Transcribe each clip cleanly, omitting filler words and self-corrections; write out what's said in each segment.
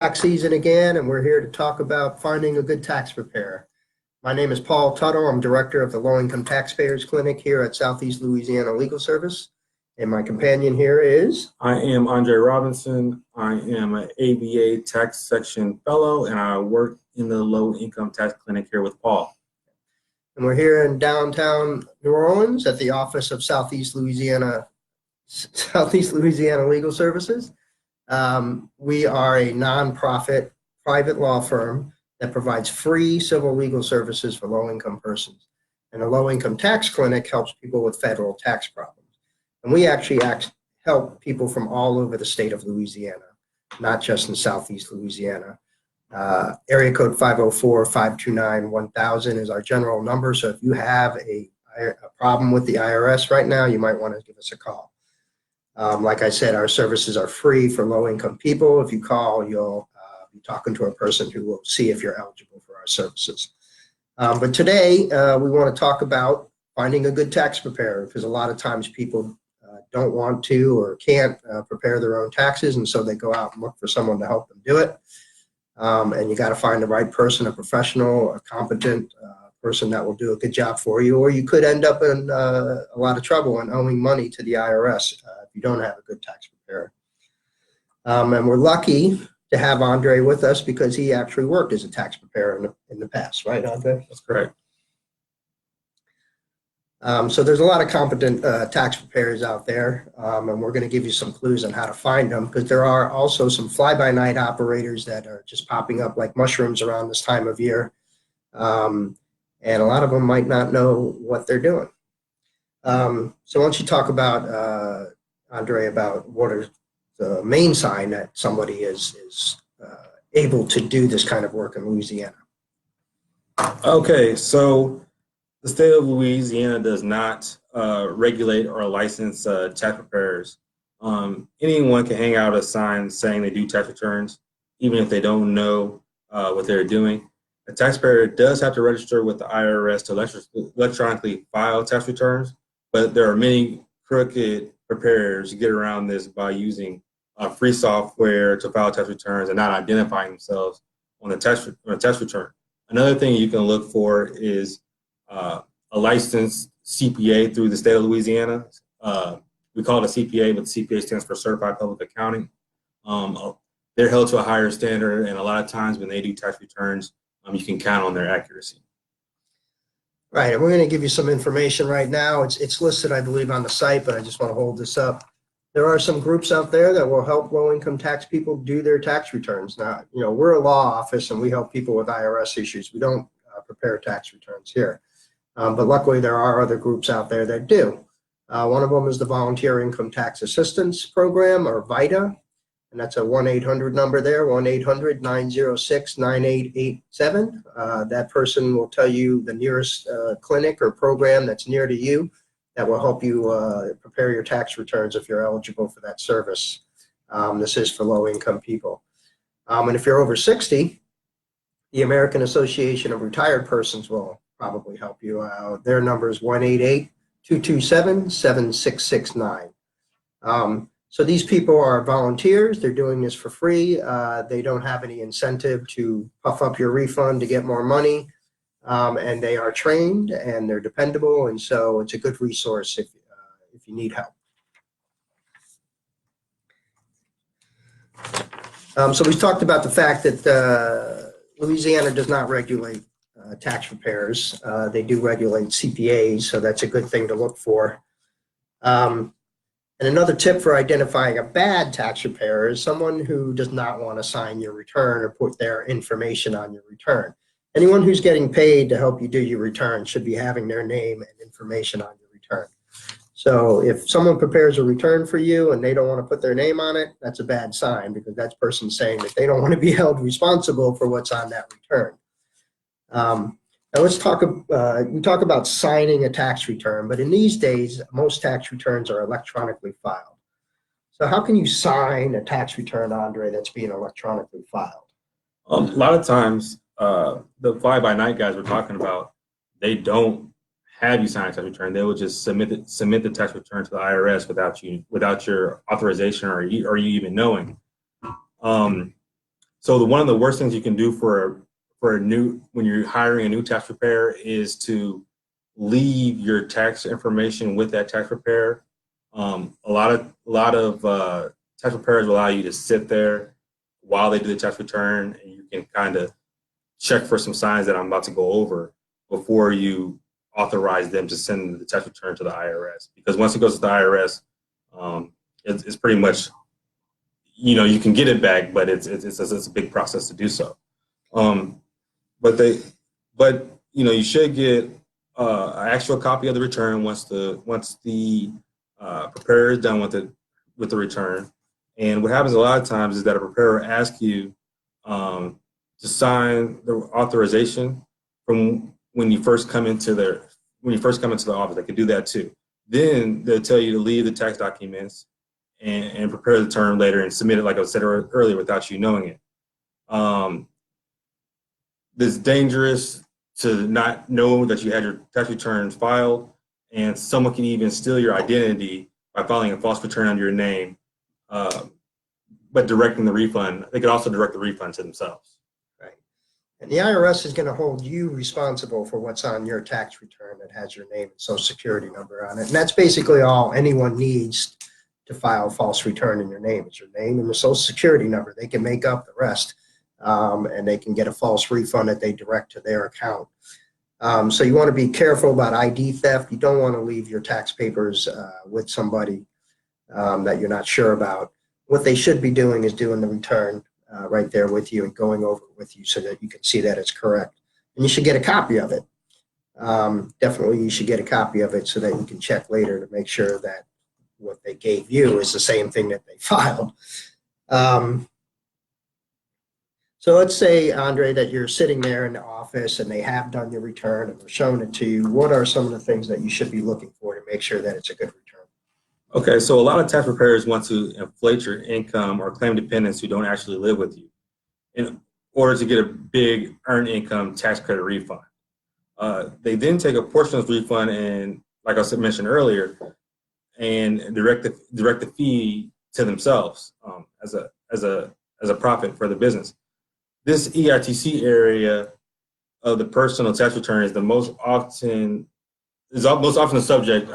Tax season again, and we're here to talk about finding a good tax preparer. My name is Paul Tuttle. I'm director of the Low-Income Taxpayers Clinic here at Southeast Louisiana Legal Service. And my companion here is? I am Andre Robinson. I am an ABA Tax Section Fellow, and I work in the Low-Income Tax Clinic here with Paul. And we're here in downtown New Orleans at the office of Southeast Louisiana Legal Services. We are a nonprofit private law firm that provides free civil legal services for low-income persons. And the Low-Income Tax Clinic helps people with federal tax problems. And we actually help people from all over the state of Louisiana, not just in Southeast Louisiana. Area code 504-529-1000 is our general number. So if you have a problem with the IRS right now, you might want to give us a call. Like I said, our services are free for low-income people. If you call, you'll be talking to a person who will see if you're eligible for our services. But today, we want to talk about finding a good tax preparer, because a lot of times people don't want to or can't prepare their own taxes, and so they go out and look for someone to help them do it. And you got to find the right person, a professional, a competent person that will do a good job for you, or you could end up in a lot of trouble and owing money to the IRS if you don't have a good tax preparer. And we're lucky to have Andre with us because he actually worked as a tax preparer in the past, right, Andre? That's correct. So there's a lot of competent tax preparers out there, and we're going to give you some clues on how to find them, because there are also some fly-by-night operators that are just popping up like mushrooms around this time of year, and a lot of them might not know what they're doing. So why don't you talk about, Andre, about what are the main sign that somebody is able to do this kind of work in Louisiana? Okay, so the state of Louisiana does not regulate or license tax preparers. Anyone can hang out a sign saying they do tax returns, even if they don't know what they're doing. A taxpayer does have to register with the IRS to electronically file tax returns, but there are many crooked preparers who get around this by using free software to file tax returns and not identifying themselves on the tax return. Another thing you can look for is a licensed CPA through the state of Louisiana. We call it a CPA, but the CPA stands for Certified Public Accounting. They're held to a higher standard, and a lot of times when they do tax returns, you can count on their accuracy. Right, and we're going to give you some information right now. It's listed, I believe, on the site, but I just want to hold this up. There are some groups out there that will help low-income tax people do their tax returns. Now, we're a law office, and we help people with IRS issues. We don't prepare tax returns here. But luckily, there are other groups out there that do. One of them is the Volunteer Income Tax Assistance Program, or VITA, and that's a 1-800 number there, 1-800-906-9887. That person will tell you the nearest clinic or program that's near to you that will help you prepare your tax returns if you're eligible for that service. This is for low-income people. And if you're over 60, the American Association of Retired Persons will probably help you out. Their number is 1-888-227-7669. So these people are volunteers. They're doing this for free. They don't have any incentive to puff up your refund to get more money. And they are trained and they're dependable. And so it's a good resource if you need help. So we talked about the fact that Louisiana does not regulate tax preparers. They do regulate CPAs, so that's a good thing to look for. And another tip for identifying a bad tax preparer is someone who does not want to sign your return or put their information on your return. Anyone who's getting paid to help you do your return should be having their name and information on your return. So if someone prepares a return for you and they don't want to put their name on it, that's a bad sign, because that person's saying that they don't want to be held responsible for what's on that return. Now let's talk, we talk about signing a tax return, but in these days, most tax returns are electronically filed. So how can you sign a tax return, Andre, that's being electronically filed? A lot of times, the fly-by-night guys we're talking about, they don't have you sign a tax return. They will just submit the tax return to the IRS without your authorization or you even knowing. So one of the worst things you can do for when you're hiring a new tax preparer is to leave your tax information with that tax preparer. A lot of tax preparers will allow you to sit there while they do the tax return, and you can kind of check for some signs that I'm about to go over before you authorize them to send the tax return to the IRS. Because once it goes to the IRS, it's pretty much, you can get it back, but it's a big process to do so. But you should get an actual copy of the return once the preparer is done with the return. And what happens a lot of times is that a preparer asks you to sign the authorization from when you first come into the office. They can do that too. Then they'll tell you to leave the tax documents and prepare the return later and submit it, like I said earlier, without you knowing it. It's dangerous to not know that you had your tax returns filed, and someone can even steal your identity by filing a false return under your name, but directing the refund. They could also direct the refund to themselves. Right. And the IRS is going to hold you responsible for what's on your tax return that has your name and social security number on it. And that's basically all anyone needs to file a false return in your name. It's your name and the social security number. They can make up the rest, and they can get a false refund that they direct to their account. So you want to be careful about ID theft. You don't want to leave your tax papers with somebody that you're not sure about. What they should be doing is doing the return right there with you and going over it with you so that you can see that it's correct. And you should get a copy of it. Definitely you should get a copy of it so that you can check later to make sure that what they gave you is the same thing that they filed. So let's say, Andre, that you're sitting there in the office and they have done your return and they're showing it to you. What are some of the things that you should be looking for to make sure that it's a good return? Okay, so a lot of tax preparers want to inflate your income or claim dependents who don't actually live with you in order to get a big earned income tax credit refund. They then take a portion of the refund and, like I mentioned earlier, and direct the fee to themselves as a profit for the business. This EITC area of the personal tax return is most often the subject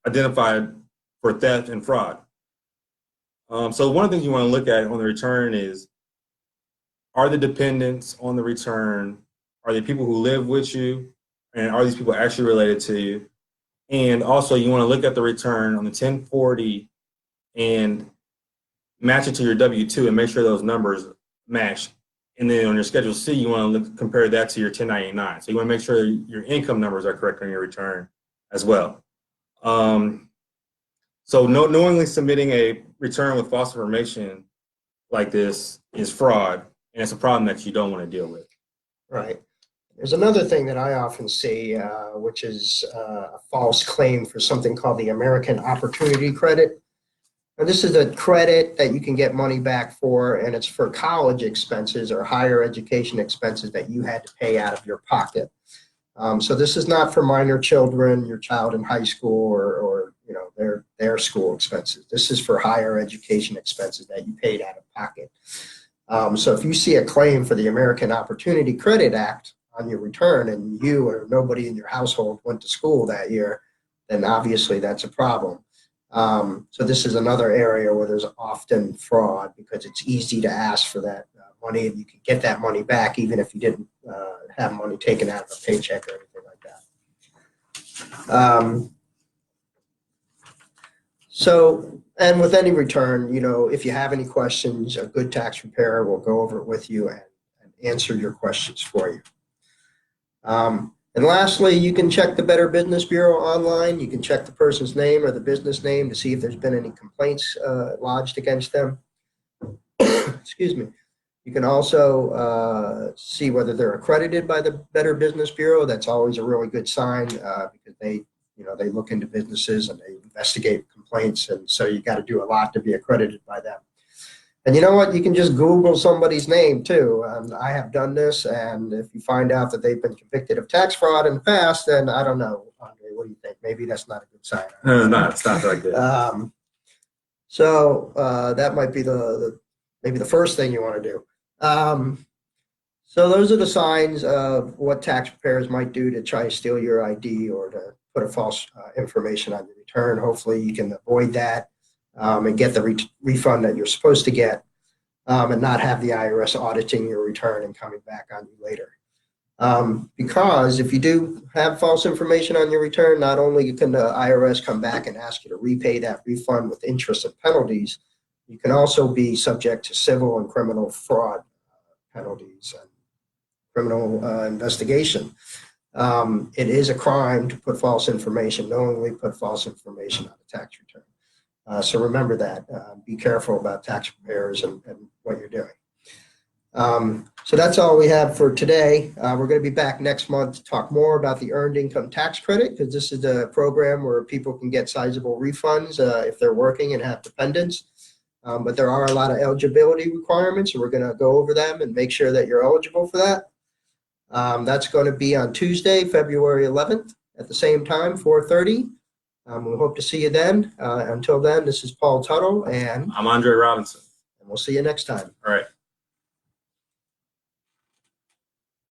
identified for theft and fraud. So one of the things you want to look at on the return is, are the dependents on the return, are they people who live with you, and are these people actually related to you? And also you want to look at the return on the 1040 and match it to your W-2 and make sure those numbers match. And then on your Schedule C, you want to compare that to your 1099. So you want to make sure your income numbers are correct on your return as well. So knowingly submitting a return with false information like this is fraud, and it's a problem that you don't want to deal with. Right. There's another thing that I often see, which is a false claim for something called the American Opportunity Credit. And this is a credit that you can get money back for, and it's for college expenses or higher education expenses that you had to pay out of your pocket. So this is not for minor children, your child in high school or their school expenses. This is for higher education expenses that you paid out of pocket. So if you see a claim for the American Opportunity Credit Act on your return and you or nobody in your household went to school that year, then obviously that's a problem. So this is another area where there's often fraud because it's easy to ask for that money, and you can get that money back even if you didn't have money taken out of a paycheck or anything like that. And with any return, if you have any questions, a good tax preparer will go over it with you and answer your questions for you. And lastly, you can check the Better Business Bureau online. You can check the person's name or the business name to see if there's been any complaints lodged against them. Excuse me. You can also see whether they're accredited by the Better Business Bureau. That's always a really good sign because they look into businesses and they investigate complaints. And so you got to do a lot to be accredited by them. And you know what? You can just Google somebody's name too. I have done this, and if you find out that they've been convicted of tax fraud in the past, then I don't know, Andre, what do you think? Maybe that's not a good sign. No, it's not like that. So that might be maybe the first thing you want to do. So those are the signs of what tax preparers might do to try to steal your ID or to put a false information on your return. Hopefully you can avoid that and get the refund that you're supposed to get and not have the IRS auditing your return and coming back on you later. Because if you do have false information on your return, not only can the IRS come back and ask you to repay that refund with interest and penalties, you can also be subject to civil and criminal fraud penalties and criminal investigation. It is a crime to put false information, knowingly put false information on a tax return. So remember that. Be careful about tax preparers and what you're doing. So that's all we have for today. We're going to be back next month to talk more about the Earned Income Tax Credit, because this is a program where people can get sizable refunds if they're working and have dependents. But there are a lot of eligibility requirements, and we're going to go over them and make sure that you're eligible for that. That's going to be on Tuesday, February 11th at the same time, 4:30. We hope to see you then. Until then, this is Paul Tuttle, and I'm Andre Robinson. we'll see you next time. All right.